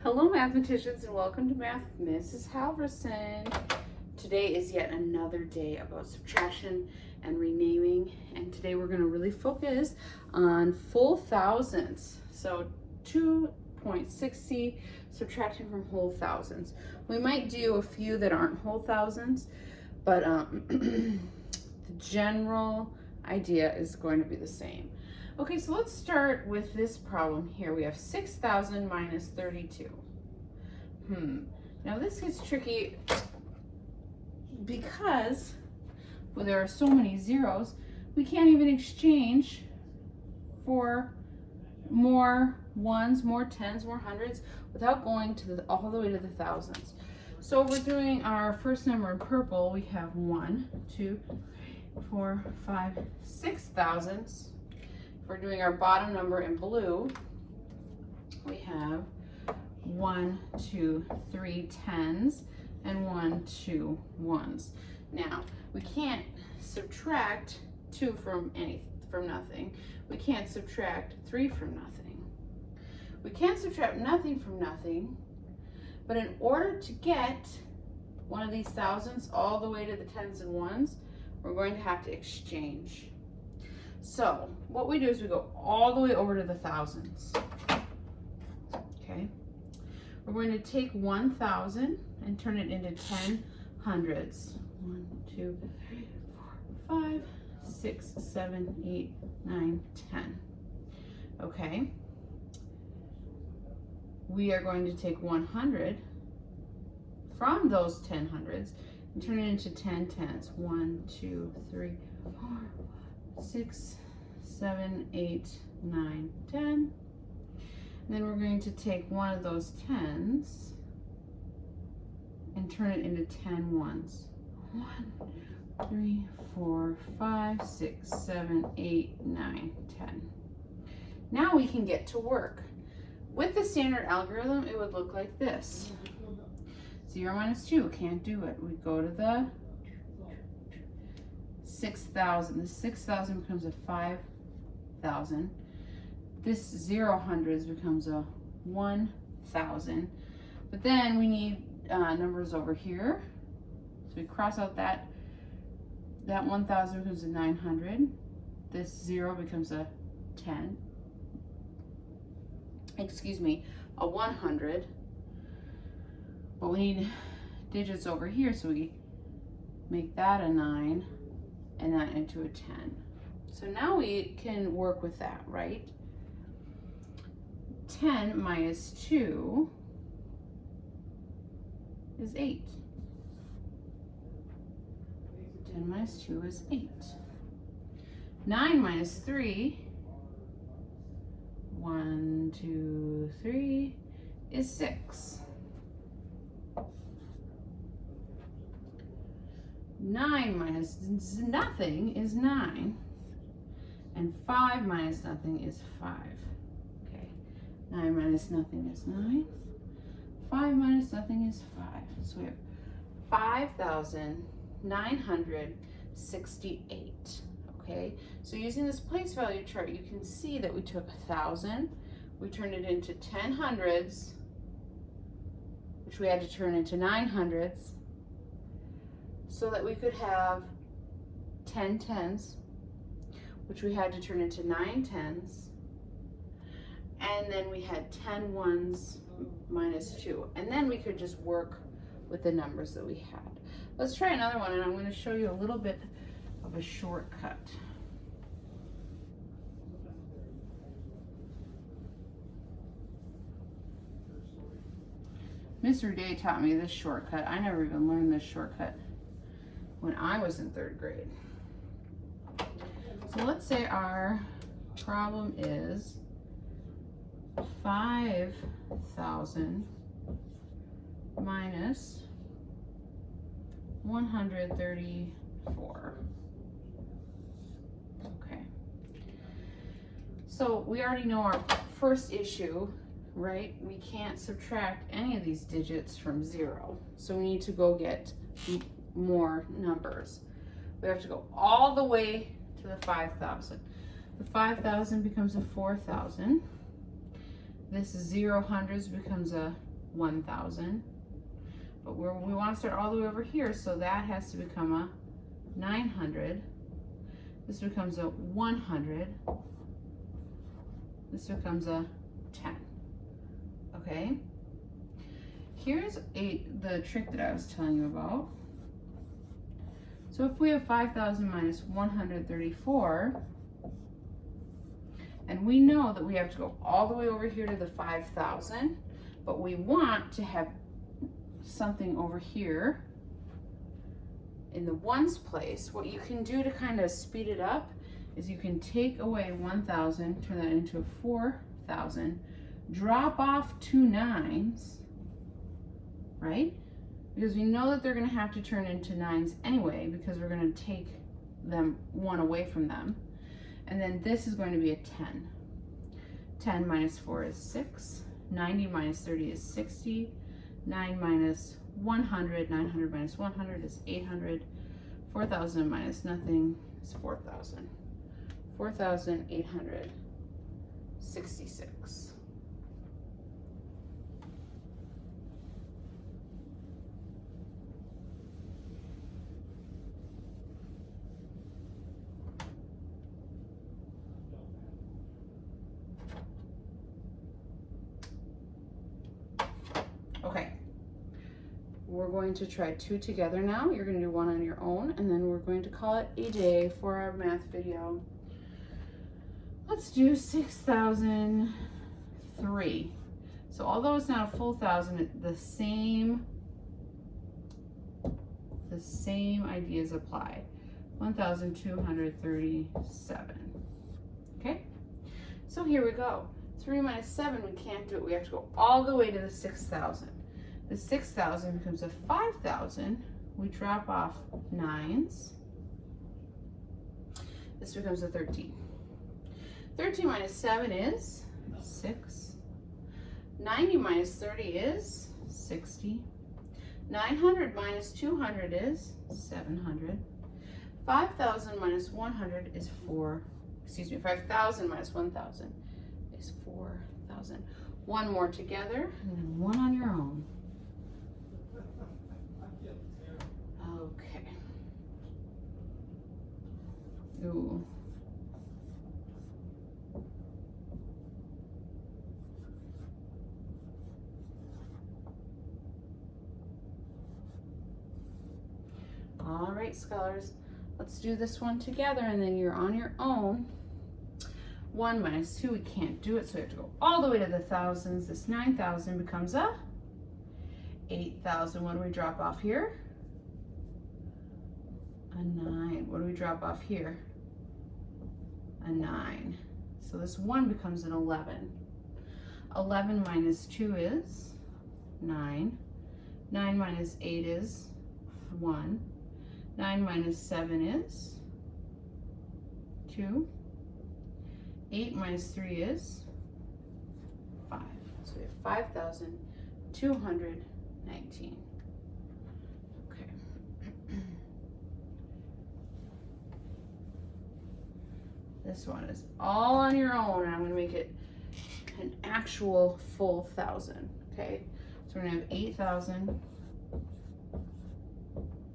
Hello mathematicians and welcome to Math with Mrs. Halverson. Today is yet another day about subtraction and renaming, and today we're going to really focus on full thousands. So 2.60 subtracting from whole thousands. We might do a few that aren't whole thousands, but the general idea is going to be the same. Okay, so let's start with this problem here. We have 6,000 minus 32. Now this gets tricky because there are so many zeros, we can't even exchange for more ones, more tens, more hundreds without going to all the way to the thousands. So if we're doing our first number in purple, we have 1, 2, 3, 4, 5, 6 thousands. If we're doing our bottom number in blue, we have 1, 2, 3 tens and 1, 2 ones. Now, we can't subtract 2 from nothing. We can't subtract 3 from nothing. We can't subtract nothing from nothing, but in order to get one of these thousands all the way to the tens and ones, we're going to have to exchange. So what we do is we go all the way over to the thousands. Okay, we're going to take 1,000 and turn it into 10 hundreds. 1, 2, 3, 4, 5, 6, 7, 8, 9, 10. Okay, we are going to take 100 from those 10 hundreds and turn it into 10 tens. 1, 2, 3, 4, 6, 7, 8, 9, 10. And then we're going to take one of those tens and turn it into 10 ones. 1, 3, 4, 5, 6, 7, 8, 9, 10. Now we can get to work. With the standard algorithm, it would look like this. 0 minus 2, can't do it. We go to the 6,000. The 6,000 becomes a 5,000. This 0 hundreds becomes a 1,000. But then we need numbers over here. So we cross out that 1,000 becomes a 900. This 0 becomes a 10. Excuse me, a 100. But we need digits over here, so we make that a 9 and that into a 10. So now we can work with that, right? 10 minus 2 is 8. 10 minus 2 is 8. 9 minus 3, 1, 2, 3, is 6. 9 minus nothing is 9. And 5 minus nothing is 5. Okay, 9 minus nothing is 9. 5 minus nothing is 5. So we have 5,968. Okay, so using this place value chart, you can see that we took 1,000, we turned it into 10 hundreds, which we had to turn into 9 hundreds, so that we could have 10 tens, which we had to turn into 9 tens, and then we had 10 ones minus 2, and then we could just work with the numbers that we had. Let's try another one, and I'm going to show you a little bit of a shortcut. Mr. Day taught me this shortcut. I never even learned this shortcut when I was in 3rd grade. So let's say our problem is 5,000 minus 134. Okay. So we already know our first issue, right? We can't subtract any of these digits from 0. So we need to go get more numbers. We have to go all the way to the 5,000. The 5,000 becomes a 4,000. This 0 hundreds becomes a 1,000. But we want to start all the way over here, so that has to become a 900. This becomes a 100. This becomes a 10. Okay? Here's the trick that I was telling you about. So if we have 5,000 minus 134, and we know that we have to go all the way over here to the 5,000, but we want to have something over here in the ones place, what you can do to kind of speed it up is you can take away 1,000, turn that into 4,000, drop off 2 9s, right? Because we know that they're going to have to turn into 9s anyway, because we're going to take them 1 away from them. And then this is going to be a 10. 10 minus 4 is 6. 90 minus 30 is 60. 9 minus 100, 900 minus 100 is 800. 4,000 minus nothing is 4,000. 4,866. Okay, we're going to try 2 together now. You're going to do 1 on your own, and then we're going to call it a day for our math video. Let's do 6,003. So although it's not a full thousand, the same ideas apply. 1,237. Okay, so here we go. 3 minus 7, we can't do it. We have to go all the way to the 6,000. The 6,000 becomes a 5,000. We drop off 9s. This becomes a 13. 13 minus 7 is 6. 90 minus 30 is 60. 900 minus 200 is 700. 5,000 minus 100 is 5,000 minus 1,000 is 4,000. 1 more together, and then 1 on your own. Okay. Ooh. All right, scholars, let's do this one together, and then you're on your own. 1 minus 2, we can't do it, so we have to go all the way to the thousands. This 9,000 becomes a 8,000. What do we drop off here? A 9. What do we drop off here? A 9. So this 1 becomes an 11. 11 minus 2 is 9. 9 minus 8 is 1. 9 minus 7 is 2. 8 minus 3 is 5. So we have 5,219. Okay. This one is all on your own, and I'm going to make it an actual full thousand. Okay. So we're going to have 8,000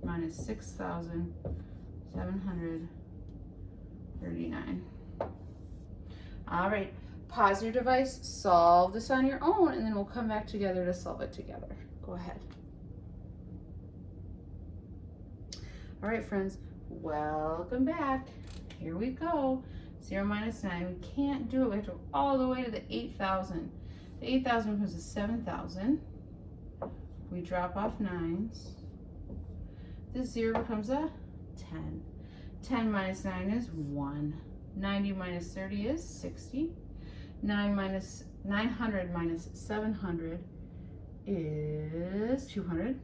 minus 6,739. All right, pause your device, solve this on your own, and then we'll come back together to solve it together. Go ahead. All right, friends, welcome back. Here we go. 0 minus 9, we can't do it. We have to go all the way to the 8,000. The 8,000 becomes a 7,000. We drop off 9s. This 0 becomes a 10. 10 minus 9 is 1. 90 minus 30 is 60. 900 minus 700 is 200.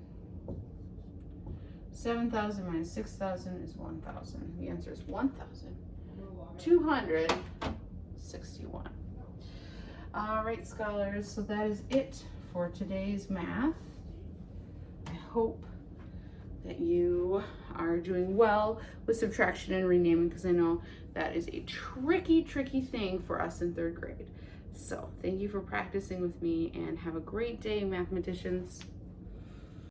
7,000 minus 6,000 is 1,000. The answer is 1,261. All right, scholars, so that is it for today's math. I hope that you are doing well with subtraction and renaming, because I know that is a tricky thing for us in 3rd grade. So thank you for practicing with me, and have a great day, mathematicians.